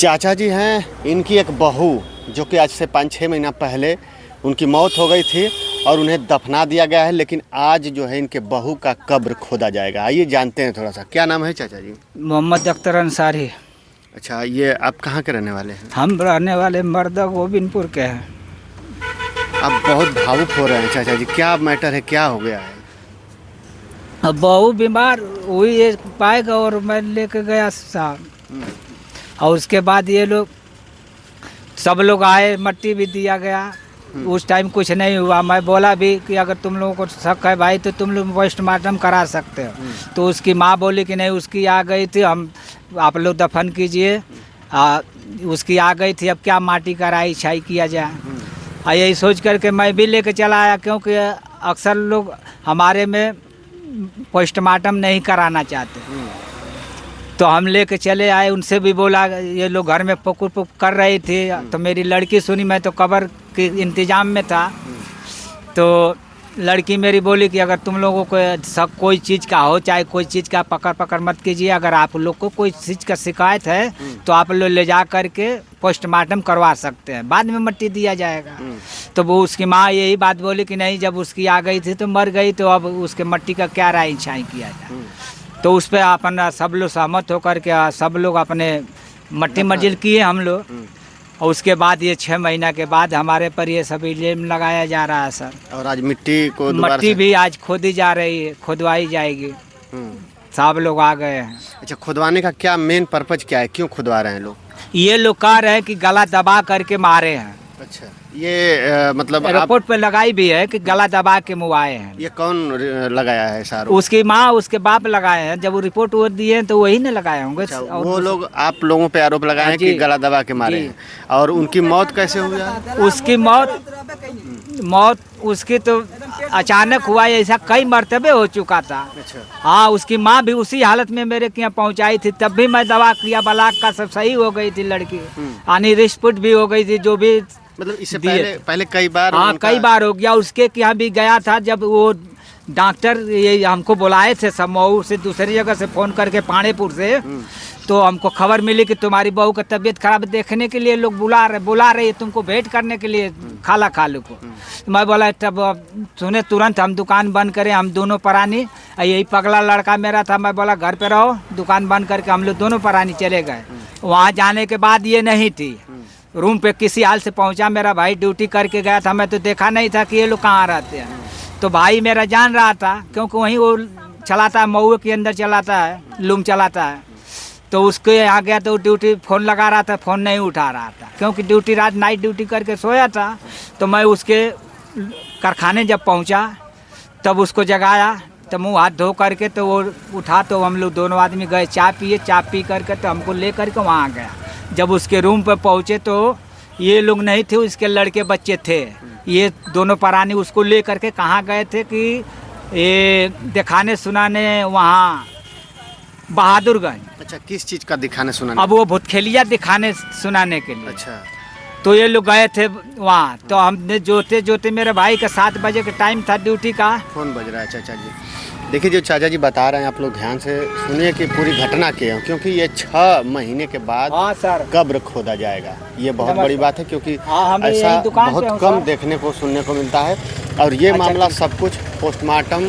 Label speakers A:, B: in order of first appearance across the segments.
A: चाचा जी हैं, इनकी एक बहू जो कि आज से 5-6 महीना पहले उनकी मौत हो गई थी और उन्हें दफना दिया गया है, लेकिन आज जो है इनके बहू का कब्र खोदा जाएगा। आइए जानते हैं थोड़ा सा। क्या नाम है चाचा जी?
B: मोहम्मद अख्तर अंसारी।
A: अच्छा, ये आप कहाँ के रहने वाले हैं?
B: हम रहने वाले मर्दा गोविंदपुर के हैं।
A: आप बहुत भावुक हो रहे हैं चाचा जी, क्या मैटर है, क्या हो गया है?
B: अब बहू बीमार हुई है पाएगा और मैं लेके गया साहब, और उसके बाद ये लोग सब लोग आए, मट्टी भी दिया गया। उस टाइम कुछ नहीं हुआ। मैं बोला भी कि अगर तुम लोगों को शक है भाई तो तुम लोग पोस्टमार्टम करा सकते हो। तो उसकी माँ बोली कि नहीं, उसकी आ गई थी, हम आप लोग दफन कीजिए। उसकी आ गई थी, अब क्या माटी कराई छाई किया जाए। यही सोच करके मैं भी लेके चला आया, क्योंकि अक्सर लोग हमारे में पोस्टमार्टम नहीं कराना चाहते। तो हम लेके चले आए, उनसे भी बोला, ये लोग घर में पुक कर रही थी तो मेरी लड़की सुनी, मैं तो कब्र के इंतज़ाम में था। तो लड़की मेरी बोली कि अगर तुम लोगों को सब कोई चीज़ का हो, चाहे कोई चीज़ का पकड़ मत कीजिए, अगर आप लोग को कोई चीज़ का शिकायत है तो आप लोग ले जा करके पोस्टमार्टम करवा सकते हैं, बाद में मट्टी दिया जाएगा। तो वो उसकी माँ यही बात बोली कि नहीं, जब उसकी आ गई थी तो मर गई, तो अब उसके मट्टी का क्या राय छाई किया जाए। तो उस पर अपन सब लोग सहमत होकर के सब लोग अपने मट्टी मंजिल किए हम लोग। और उसके बाद ये 6 महीना के बाद हमारे पर ये सभी इल्ज़ाम लगाया जा रहा है सर।
A: और आज मट्टी
B: भी आज खोदी जा रही है, खुदवाई जाएगी। सब लोग आ गए हैं।
A: अच्छा, खुदवाने का क्या मेन पर्पज क्या है, क्यों खुदवा रहे हैं लोग?
B: ये लोग कह रहे हैं कि गला दबा करके मारे हैं।
A: अच्छा, ये मतलब
B: रिपोर्ट पे लगाई भी है कि गला दबा के मुआए हैं।
A: ये कौन लगाया है सारा?
B: उसकी माँ उसके बाप लगाए हैं। जब वो रिपोर्ट वो दिए तो वही ने लगाए होंगे।
A: अच्छा, वो लोग आप लोगों पे आरोप लगाए हैं कि गला दबा के मारे हैं। और उनकी मौत कैसे हुई?
B: उसकी मौत उसकी तो अचानक हुआ, ऐसा कई मरतबे हो चुका था।
A: अच्छा।
B: हाँ, उसकी माँ भी उसी हालत में मेरे के यहाँ पहुँचाई थी, तब भी मैं दवा किया, ब्लाक का सब सही हो गई थी लड़की, यानी रिस्पुट भी हो गई थी, जो भी
A: मतलब इससे पहले कई बार?
B: हाँ, कई बार हो गया। उसके यहाँ भी गया था, जब वो डॉक्टर ये हमको बुलाए थे समूह से, दूसरी जगह से फ़ोन करके पाणेपुर से, तो हमको खबर मिली कि तुम्हारी बहू का तबीयत खराब, देखने के लिए लोग बुला रहे हैं तुमको, भेंट करने के लिए खालू को। मैं बोला तब सुने तुरंत हम दुकान बंद करें, हम दोनों प्राणी, यही पगला लड़का मेरा था, मैं बोला घर पे रहो, दुकान बंद करके हम लोग दोनों प्राणी चले गए। वहाँ जाने के बाद ये नहीं थी, रूम पे किसी हाल से पहुंचा। मेरा भाई ड्यूटी करके गया था, मैं तो देखा नहीं था कि ये लोग कहाँ रहते हैं। तो भाई मेरा जान रहा था, क्योंकि वहीं वो चलाता है, मऊ के अंदर चलाता है, लूम चलाता है। तो उसके यहाँ गया तो ड्यूटी फ़ोन लगा रहा था, फ़ोन नहीं उठा रहा था, क्योंकि ड्यूटी रात नाइट ड्यूटी करके सोया था। तो मैं उसके कारखाने जब पहुँचा तब उसको जगाया, तो मुँह हाथ धो करके तो वो उठा। तो हम लोग दोनों आदमी गए, चाय पिए, चाय पी करके तो हमको ले करके वहाँ गया। जब उसके रूम पर पहुँचे तो ये लोग नहीं थे, उसके लड़के बच्चे थे। ये दोनों प्राणी उसको ले करके कहाँ गए थे कि ये दिखाने सुनाने वहाँ बहादुरगंज।
A: अच्छा, किस चीज़ का दिखाने सुनाने?
B: अब वो भूतखेलिया दिखाने सुनाने के लिए।
A: अच्छा।
B: तो ये लोग गए थे वहाँ। तो हमने जोते मेरे भाई का 7 बजे का टाइम था ड्यूटी का।
A: फोन बज रहा है चाचा जी। देखिए, जो चाचा जी बता रहे हैं, आप लोग ध्यान से सुनिए कि पूरी घटना क्या है, क्योंकि ये 6 महीने के बाद कब्र खोदा जाएगा। ये बहुत बड़ी बात है, क्योंकि ऐसा बहुत कम देखने को सुनने को मिलता है। और ये मामला सब कुछ पोस्टमार्टम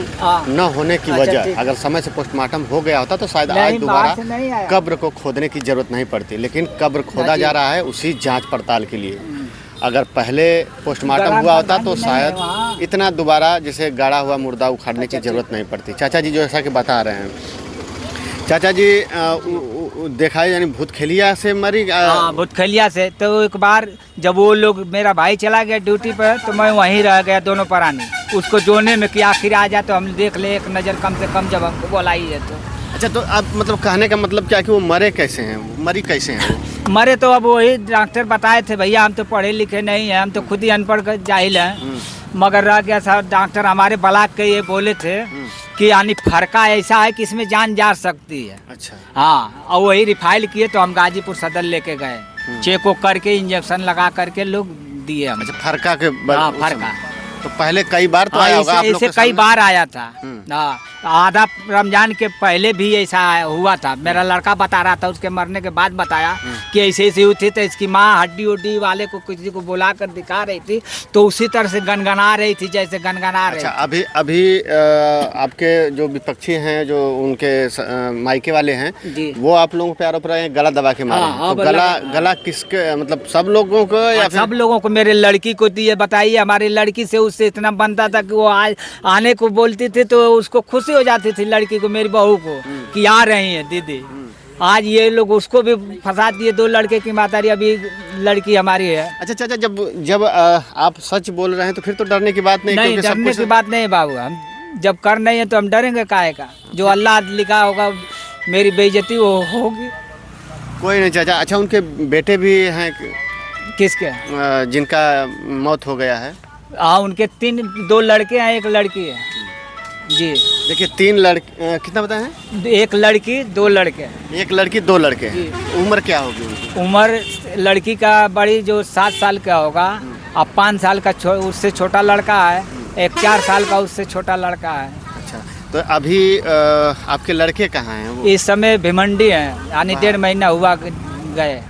A: न होने की वजह, अगर समय से पोस्टमार्टम हो गया होता तो शायद आज दोबारा कब्र को खोदने की जरूरत नहीं पड़ती। लेकिन कब्र खोदा जा रहा है उसी जाँच पड़ताल के लिए। अगर पहले पोस्टमार्टम हुआ होता तो शायद इतना दोबारा जैसे गाड़ा हुआ मुर्दा उखाड़ने की ज़रूरत नहीं पड़ती। चाचा जी जैसा कि बता रहे हैं, चाचा जी देखा यानी भूतखेलिया से मरी?
B: हाँ, भूतखेलिया से। तो एक बार जब वो लोग, मेरा भाई चला गया ड्यूटी पर, तो मैं वहीं रह गया, दोनों प्राणी उसको जोड़ने में कि आखिर आ जाए तो हम देख ले एक नज़र कम से कम, जब हमको बुलाई है तो।
A: अच्छा, तो अब मतलब कहने का मतलब क्या कि वो मरे कैसे हैं, मरी कैसे हैं?
B: मरे तो अब वही डॉक्टर बताए थे, भैया हम तो पढ़े लिखे नहीं हैं, हम तो खुद ही अनपढ़ जाहिल हैं। मगर रह गया साहब, डॉक्टर हमारे ब्लॉक के ये बोले थे कि यानी फरका ऐसा है कि इसमें जान जा सकती है।
A: अच्छा।
B: हाँ, और वही रिफाइल किए तो हम गाजीपुर सदर लेके गए, चेक को करके इंजेक्शन लगा करके लोग दिए हम।
A: अच्छा, फरका के
B: हाँ, फरका।
A: तो पहले कई बार तो आया होगा आप लोग
B: ऐसे
A: के
B: कई
A: सामने?
B: बार आया था। हाँ, आधा रमजान के पहले भी ऐसा हुआ था। मेरा लड़का बता रहा था, उसके मरने के बाद बताया कि ऐसे ऐसे हुई थी। तो इसकी माँ हड्डी उड्डी वाले को किसी को बुला कर दिखा रही थी, तो उसी तरह से गनगना रही थी जैसे गनगना रही।
A: अच्छा, अभी आपके जो विपक्षी हैं, जो उनके मायके वाले हैं
B: जी,
A: वो आप लोगों पे आरोप रहे हैं गला दबा के मारे हैं।
B: हाँ,
A: तो गला किसके, मतलब सब लोगों को या फिर
B: सब लोगों को? मेरे लड़की को दिए। बताइए, हमारी लड़की से उससे इतना बनता था कि वो आज आने को बोलती थी तो उसको खुशी हो जाती थी लड़की को, मेरी बहू को, कि आ रही है दीदी। आज ये लोग उसको भी फंसा दिए। 2 लड़के की मातारी, अभी लड़की हमारी है।
A: अच्छा चाचा, जब आप सच बोल रहे हैं तो फिर तो डरने की बात नहीं,
B: नहीं,
A: क्योंकि सब
B: डरने
A: कुछ
B: की बात नहीं बाबू। हम जब कर नहीं है तो हम डरेंगे काहे का? जो अल्लाह लिखा होगा, मेरी बेइज्जती वो होगी।
A: कोई नहीं चाचा। अच्छा, उनके बेटे भी हैं
B: किसके?
A: जिनका मौत हो गया है?
B: हाँ, उनके 2 लड़के हैं, 1 लड़की है जी।
A: देखिए 3 लड़के, कितना बताए हैं?
B: 1 लड़की 2 लड़के।
A: 1 लड़की 2 लड़के।
B: जी।
A: उम्र क्या होगी उनकी?
B: उम्र लड़की का बड़ी जो 7 साल का होगा, अब 5 साल का उससे छोटा लड़का है, एक 4 साल का उससे छोटा लड़का है।
A: अच्छा, तो अभी आपके लड़के कहाँ हैं वो?
B: इस समय भिमंडी है, यानी 1.5 महीना हुआ गए।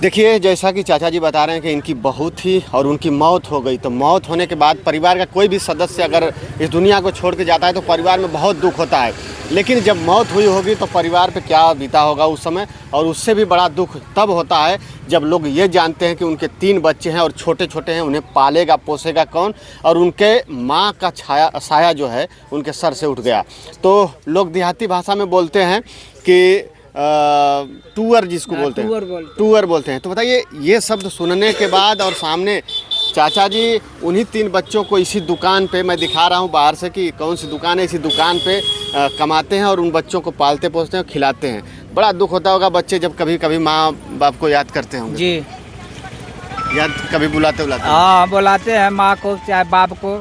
A: देखिए, जैसा कि चाचा जी बता रहे हैं कि इनकी बहू थी और उनकी मौत हो गई। तो मौत होने के बाद परिवार का कोई भी सदस्य अगर इस दुनिया को छोड़ के जाता है तो परिवार में बहुत दुख होता है। लेकिन जब मौत हुई होगी तो परिवार पे क्या बीता होगा उस समय, और उससे भी बड़ा दुख तब होता है जब लोग ये जानते हैं कि उनके 3 बच्चे हैं और छोटे छोटे हैं, उन्हें पालेगा पोसेगा कौन, और उनके माँ का साया जो है उनके सर से उठ गया। तो लोग देहाती भाषा में बोलते हैं कि टूअर, जिसको बोलते हैं टूअर बोलते हैं। तो बताइए, ये शब्द सुनने के बाद और सामने चाचा जी उन्हीं 3 बच्चों को इसी दुकान पे, मैं दिखा रहा हूँ बाहर से कि कौन सी दुकान है, इसी दुकान पे कमाते हैं और उन बच्चों को पालते पोसते हैं और खिलाते हैं। बड़ा दुख होता होगा बच्चे जब कभी कभी माँ बाप को याद करते होंगे
B: जी।
A: याद कभी बुलाते?
B: हाँ, बुलाते हैं माँ को चाहे बाप को।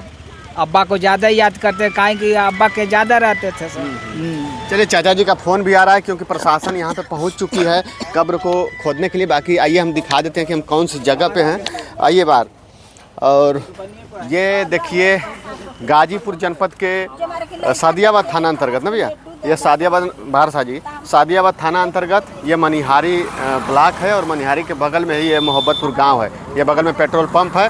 B: अब्बा को ज़्यादा याद करते हैं, काहे कि अब्बा के ज़्यादा रहते थे सर।
A: चलिए, चाचा जी का फ़ोन भी आ रहा है क्योंकि प्रशासन यहाँ पे पहुँच चुकी है कब्र को खोदने के लिए। बाकी आइए हम दिखा देते हैं कि हम कौन सी जगह पे हैं। आइए बाहर। और ये देखिए, गाजीपुर जनपद के सादियाबाद थाना अंतर्गत ना भैया, ये सादियाबाद, बाहर साजी, सादियाबाद थाना अंतर्गत ये मनिहारी ब्लॉक है और मनिहारी के बगल में ही ये मोहब्बतपुर गांव है। ये बगल में पेट्रोल पंप है।